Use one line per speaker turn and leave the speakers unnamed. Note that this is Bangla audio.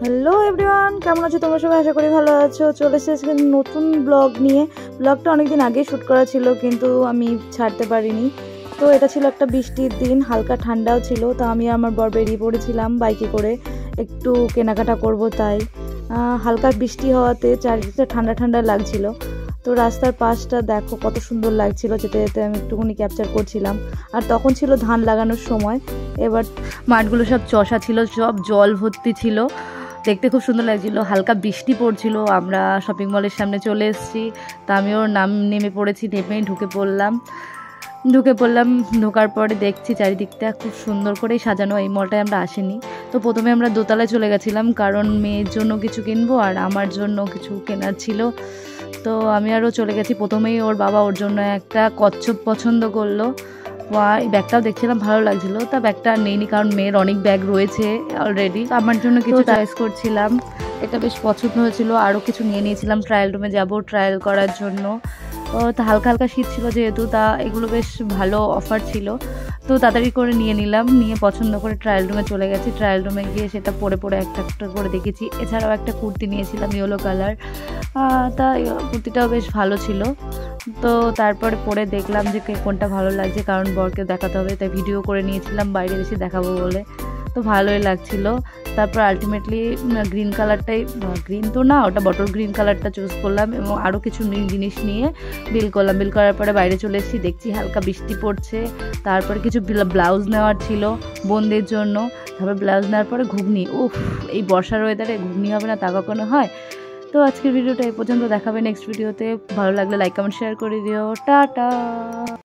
হ্যালো এভরিওয়ান, কেমন আছো তোমরা সবাই? আশা করি ভালো আছো। চলে এসেছি নতুন ব্লগ নিয়ে। ব্লগটা অনেকদিন আগেই শ্যুট করা ছিল, কিন্তু আমি ছাড়তে পারিনি। তো এটা ছিল একটা বৃষ্টির দিন, হালকা ঠান্ডাও ছিল। তো আমি আমার বর বেরিয়ে পড়েছিলাম বাইকে করে, একটু কেনাকাটা করব। তাই হালকা বৃষ্টি হওয়াতে চারিদিকটা ঠান্ডা ঠান্ডা লাগছিল। তো রাস্তার পাশটা দেখো কত সুন্দর লাগছিল, যেতে যেতে আমি একটুখানি ক্যাপচার করছিলাম। আর তখন ছিল ধান লাগানোর সময়। এবার মাঠগুলো সব চষা ছিল, সব জল ভর্তি ছিল, দেখতে খুব সুন্দর লাগছিল। হালকা বৃষ্টি পড়ছিল। আমরা শপিং মলের সামনে চলে এসেছি। তা আমিও নেমে পড়েছি, নেমেই ঢুকে পড়লাম। ঢোকার পরে দেখছি চারিদিকটা খুব সুন্দর করেই সাজানো। এই মলটায় আমরা আসিনি। তো প্রথমে আমরা দোতলায় চলে গেছিলাম, কারণ মেয়ের জন্য কিছু কিনবো আর আমার জন্য কিছু কেনার ছিল। তো আমি আরও চলে গেছি। প্রথমেই ওর বাবা ওর জন্য একটা কচ্ছপ পছন্দ করলো। এই ব্যাগটাও দেখছিলাম, ভালো লাগছিল। তা ব্যাগটা নেইনি, কারণ মেয়ের অনেক ব্যাগ রয়েছে অলরেডি। আমার জন্য কিছু চয়েস করছিলাম, এটা বেশ পছন্দ হয়েছিল। আরও কিছু নিয়ে নিয়েছিলাম, ট্রায়াল রুমে যাব ট্রায়াল করার জন্য। তা হালকা হালকা শীত ছিল যেহেতু, তা এগুলো বেশ ভালো অফার ছিল। তো তাড়াতাড়ি করে নিয়ে নিলাম, নিয়ে পছন্দ করে ট্রায়াল রুমে চলে গেছি। ট্রায়াল রুমে গিয়ে সেটা পরে পরে একটা একটা করে দেখেছি। এছাড়াও একটা কুর্তি নিয়েছিলাম ইয়েলো কালার। তা কুর্তিটাও বেশ ভালো ছিল। তো তারপরে পরে দেখলাম যে কোনটা ভালো লাগছে, কারণ বরকে দেখাতে হবে, তাই ভিডিও করে নিয়েছিলাম বাইরে এসে দেখাবো বলে। তো ভালোই লাগছিল। তারপর আলটিমেটলি গ্রিন কালারটাই, গ্রিন তো না, ওটা বটল গ্রিন কালারটা চুজ করলাম এবং আরও কিছু জিনিস নিয়ে বিল করলাম। বিল করার পরে বাইরে চলে এসেছি, দেখছি হালকা বৃষ্টি পড়ছে। তারপরে কিছু ব্লাউজ নেওয়ার ছিল বোনদের জন্য। তারপর ব্লাউজ নেওয়ার পরে ঘুগনি, এই বর্ষার ওয়েদারে ঘুগনি হবে না তা কখনো হয়? তো আজকের ভিডিওটা এই পর্যন্ত, দেখাবে নেক্সট ভিডিওতে। ভালো লাগলে লাইক কমেন্ট শেয়ার করে দিও। টাটা।